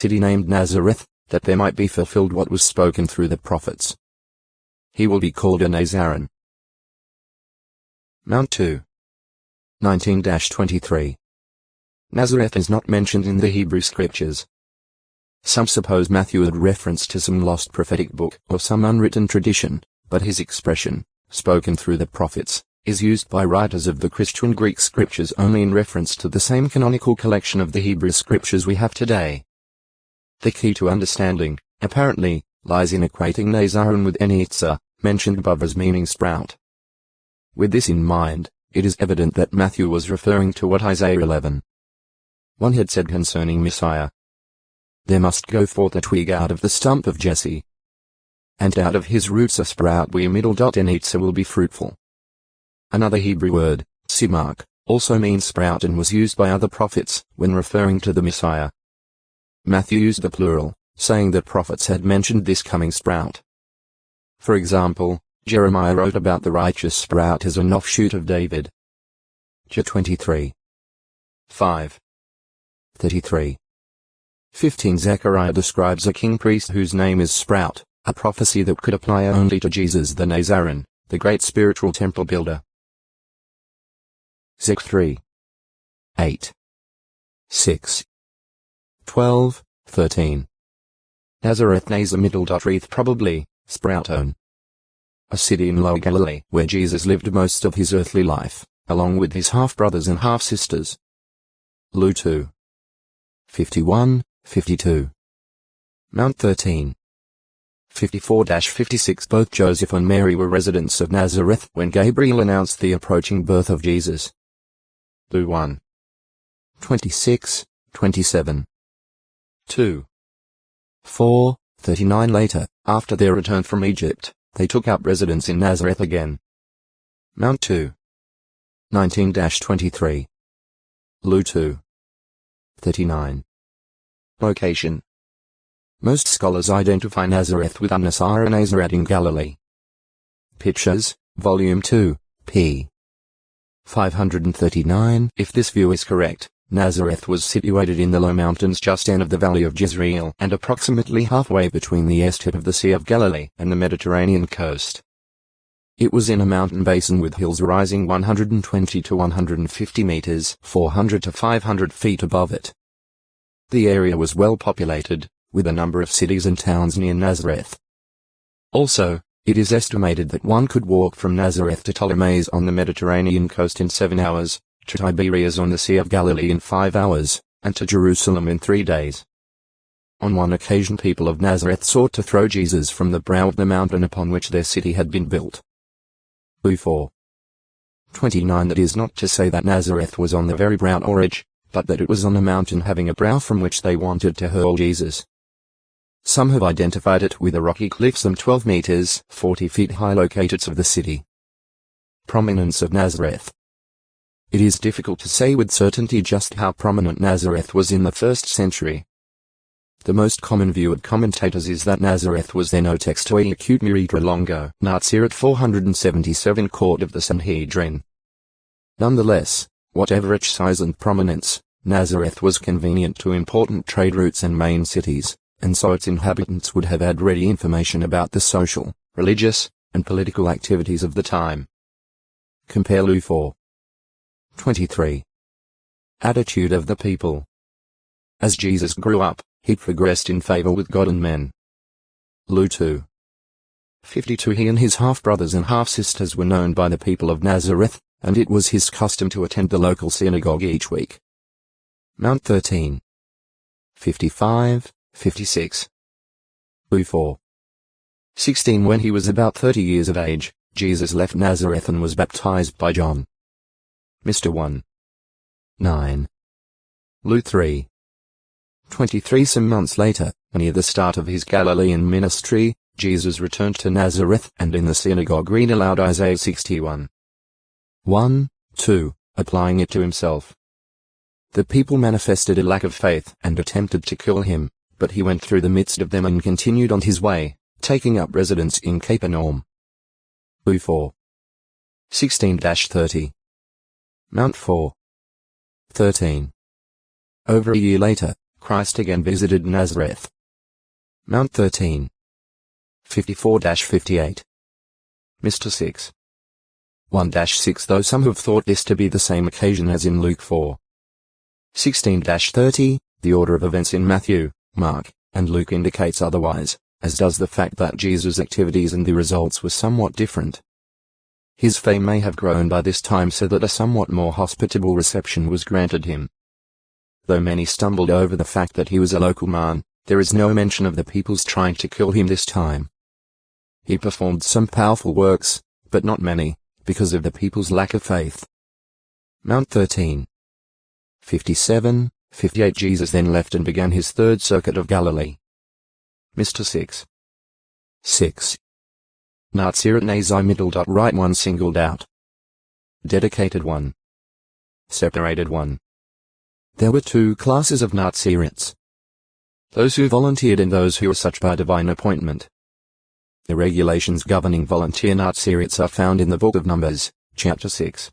city named Nazareth, that there might be fulfilled what was spoken through the prophets. He will be called a Nazarene. Mount 2. 19-23. Nazareth is not mentioned in the Hebrew scriptures. Some suppose Matthew had reference to some lost prophetic book or some unwritten tradition, but his expression, spoken through the prophets, is used by writers of the Christian Greek scriptures only in reference to the same canonical collection of the Hebrew scriptures we have today. The key to understanding, apparently, lies in equating Nazarene with Enitza, mentioned above as meaning sprout. With this in mind, it is evident that Matthew was referring to what Isaiah 11:1 had said concerning Messiah. There must go forth a twig out of the stump of Jesse, and out of his roots a sprout where Enitza will be fruitful. Another Hebrew word, Simark, also means sprout and was used by other prophets when referring to the Messiah. Matthew used the plural, saying that prophets had mentioned this coming sprout. For example, Jeremiah wrote about the righteous sprout as an offshoot of David. J 23. 5. 33. 15. Zechariah describes a king priest whose name is Sprout, a prophecy that could apply only to Jesus the Nazarene, the great spiritual temple builder. Zech 3. 8. 6. 12, 13. Nazareth Nazar probably, Sprouton. A city in Lower Galilee where Jesus lived most of his earthly life, along with his half-brothers and half-sisters. Lu 2. 51, 52. Mount 13. 54-56. Both Joseph and Mary were residents of Nazareth when Gabriel announced the approaching birth of Jesus. Lu 1. 26, 27. 2. 4, 39. Later, after their return from Egypt, they took up residence in Nazareth again. Mount 2. 19-23. Lu 2. 39. Location. Most scholars identify Nazareth with An-Nasara Nazaret in Galilee. Pictures, Volume 2, p. 539. If this view is correct, Nazareth was situated in the low mountains just end of the valley of Jezreel and approximately halfway between the east tip of the Sea of Galilee and the Mediterranean coast. It was in a mountain basin with hills rising 120 to 150 meters, 400 to 500 feet above it. The area was well populated, with a number of cities and towns near Nazareth. Also, it is estimated that one could walk from Nazareth to Ptolemais on the Mediterranean coast in 7 hours, to Tiberias on the Sea of Galilee in 5 hours, and to Jerusalem in 3 days. On one occasion people of Nazareth sought to throw Jesus from the brow of the mountain upon which their city had been built. Lu 4. 29. That is not to say that Nazareth was on the very brow or edge, but that it was on a mountain having a brow from which they wanted to hurl Jesus. Some have identified it with a rocky cliff some 12 meters, 40 feet high located of the city. Prominence of Nazareth. It is difficult to say with certainty just how prominent Nazareth was in the 1st century. The most common view of commentators is that Nazareth was then textoi acute miritra longo Nazirat 477 court of the Sanhedrin. Nonetheless, whatever its size and prominence, Nazareth was convenient to important trade routes and main cities, and so its inhabitants would have had ready information about the social, religious, and political activities of the time. Compare Lu 4. 23. Attitude of the people. As Jesus grew up, he progressed in favor with God and men. Lu 2. 52. He and his half-brothers and half-sisters were known by the people of Nazareth, and it was his custom to attend the local synagogue each week. Mount 13. 55, 56. Lu 4. 16. When he was about 30 years of age, Jesus left Nazareth and was baptized by John. Mr. 1. 9. Lu 3. 23. Some months later, near the start of his Galilean ministry, Jesus returned to Nazareth and in the synagogue read aloud Isaiah 61. 1, 2, applying it to himself. The people manifested a lack of faith and attempted to kill him, but he went through the midst of them and continued on his way, taking up residence in Capernaum. Lu 4. 16-30. Mount 4. 13. Over a year later, Christ again visited Nazareth. Mount 13. 54-58. Mr. 6. 1-6. Though some have thought this to be the same occasion as in Luke 4. 16-30, the order of events in Matthew, Mark, and Luke indicates otherwise, as does the fact that Jesus' activities and the results were somewhat different. His fame may have grown by this time so that a somewhat more hospitable reception was granted him. Though many stumbled over the fact that he was a local man, there is no mention of the people's trying to kill him this time. He performed some powerful works, but not many, because of the people's lack of faith. Mount 13. 57-58. Jesus then left and began his third circuit of Galilee. Mr. 6. 6. Nazirite Nazi middle dot right 1 singled out. Dedicated 1. Separated 1. There were two classes of Nazirites. Those who volunteered and those who were such by divine appointment. The regulations governing volunteer Nazirites are found in the Book of Numbers, chapter 6.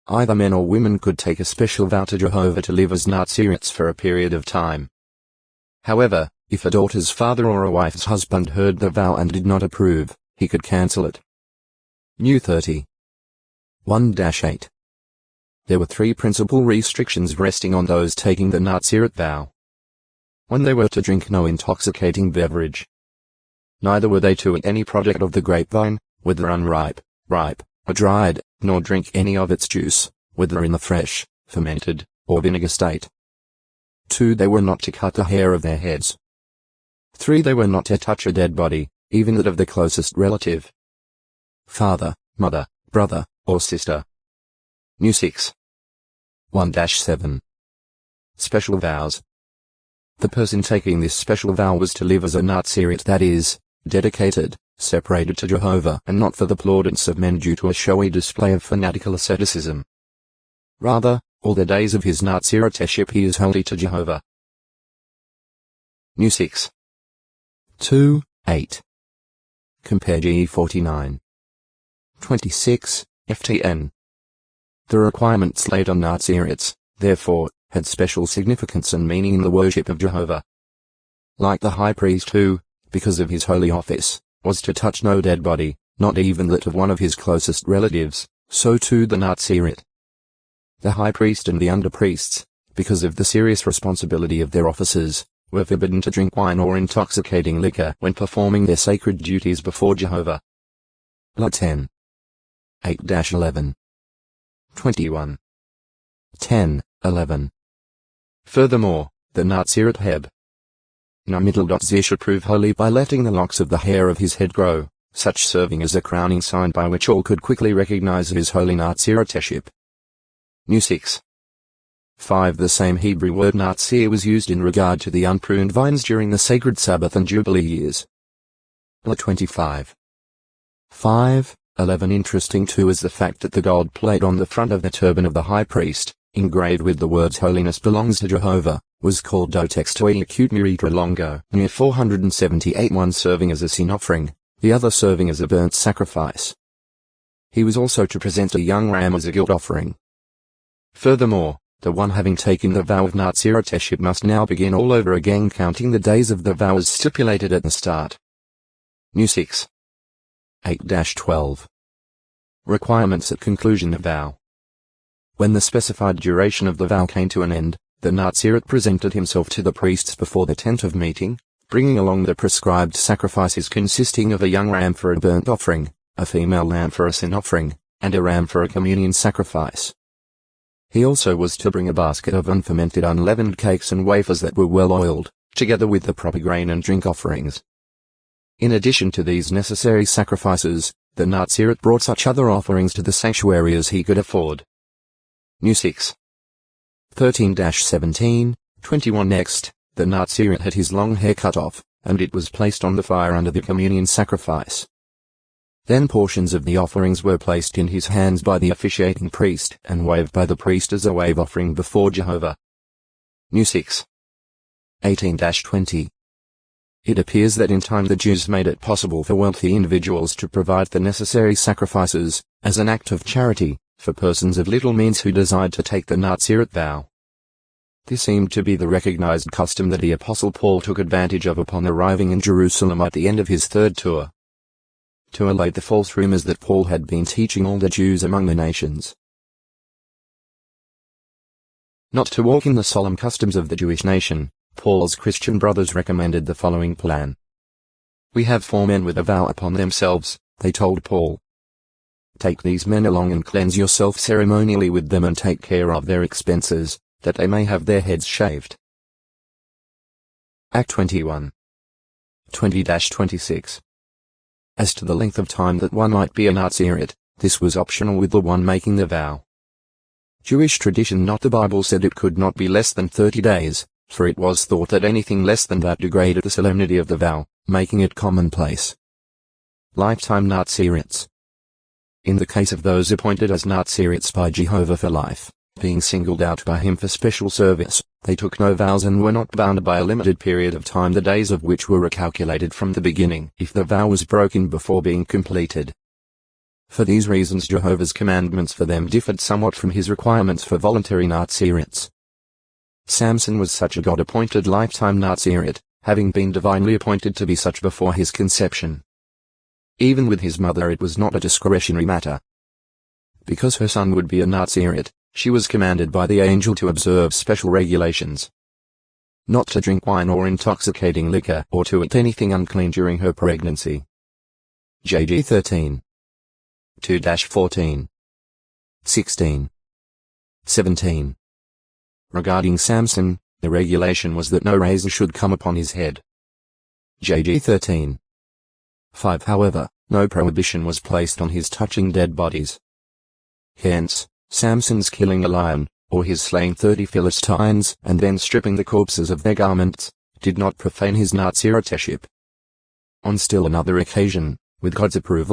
Either men or women could take a special vow to Jehovah to live as Nazirites for a period of time. However, if a daughter's father or a wife's husband heard the vow and did not approve, he could cancel it. New 30. 1-8. There were three principal restrictions resting on those taking the Nazirite vow. 1. They were to drink no intoxicating beverage. Neither were they to eat any product of the grapevine, whether unripe, ripe, or dried, nor drink any of its juice, whether in the fresh, fermented, or vinegar state. 2. They were not to cut the hair of their heads. 3. They were not to touch a dead body, even that of the closest relative. Father, mother, brother, or sister. New 6. 1-7. Special vows. The person taking this special vow was to live as a Nazirite, that is, dedicated, separated to Jehovah, and not for the plaudits of men due to a showy display of fanatical asceticism. Rather, all the days of his Naziriteship he is holy to Jehovah. New 6. 2-8. Compare GE 49. 26, FTN. The requirements laid on Nazirites, therefore, had special significance and meaning in the worship of Jehovah. Like the high priest who, because of his holy office, was to touch no dead body, not even that of one of his closest relatives, so too the Nazirite. The high priest and the under-priests, because of the serious responsibility of their offices, were forbidden to drink wine or intoxicating liquor when performing their sacred duties before Jehovah. Lot 10. 8-11. 21. 10-11. Furthermore, the Nazirite Heb. Namidl.z should prove holy by letting the locks of the hair of his head grow, such serving as a crowning sign by which all could quickly recognize his holy Naziriteship. New 6. 5. The same Hebrew word Nazir was used in regard to the unpruned vines during the sacred Sabbath and Jubilee years. 25. 5-11. Interesting too is the fact that the gold plate on the front of the turban of the high priest, engraved with the words "Holiness belongs to Jehovah," was called do textoi acute miritra longo, near 478, one serving as a sin offering, the other serving as a burnt sacrifice. He was also to present a young ram as a guilt offering. Furthermore, the one having taken the vow of Naziriteship must now begin all over again, counting the days of the vow as stipulated at the start. New 6. 8-12. Requirements at conclusion of vow. When the specified duration of the vow came to an end, the Nazirite presented himself to the priests before the tent of meeting, bringing along the prescribed sacrifices consisting of a young ram for a burnt offering, a female lamb for a sin offering, and a ram for a communion sacrifice. He also was to bring a basket of unfermented unleavened cakes and wafers that were well oiled, together with the proper grain and drink offerings. In addition to these necessary sacrifices, the Nazirite brought such other offerings to the sanctuary as he could afford. New 6. 13-17, 21. Next, the Nazirite had his long hair cut off, and it was placed on the fire under the communion sacrifice. Then portions of the offerings were placed in his hands by the officiating priest and waved by the priest as a wave offering before Jehovah. New 6. 18-20. It appears that in time the Jews made it possible for wealthy individuals to provide the necessary sacrifices, as an act of charity, for persons of little means who desired to take the Nazirite vow. This seemed to be the recognized custom that the Apostle Paul took advantage of upon arriving in Jerusalem at the end of his third tour, to allay the false rumors that Paul had been teaching all the Jews among the nations not to walk in the solemn customs of the Jewish nation. Paul's Christian brothers recommended the following plan. "We have 4 men with a vow upon themselves," they told Paul. "Take these men along and cleanse yourself ceremonially with them and take care of their expenses, that they may have their heads shaved." Act 21. 20-26. As to the length of time that one might be a Nazirite, this was optional with the one making the vow. Jewish tradition, not the Bible, said it could not be less than 30 days, for it was thought that anything less than that degraded the solemnity of the vow, making it commonplace. Lifetime Nazirites. In the case of those appointed as Nazirites by Jehovah for life, being singled out by him for special service, they took no vows and were not bound by a limited period of time, the days of which were recalculated from the beginning if the vow was broken before being completed. For these reasons Jehovah's commandments for them differed somewhat from his requirements for voluntary Nazirites. Samson was such a God-appointed lifetime Nazirite, having been divinely appointed to be such before his conception. Even with his mother it was not a discretionary matter. Because her son would be a Nazirite, she was commanded by the angel to observe special regulations. Not to drink wine or intoxicating liquor or to eat anything unclean during her pregnancy. JG 13. 2-14. 16. 17. Regarding Samson, the regulation was that no razor should come upon his head. JG 13. 5. However, no prohibition was placed on his touching dead bodies. Hence, Samson's killing a lion, or his slaying 30 Philistines and then stripping the corpses of their garments, did not profane his Naziriteship. On still another occasion, with God's approval,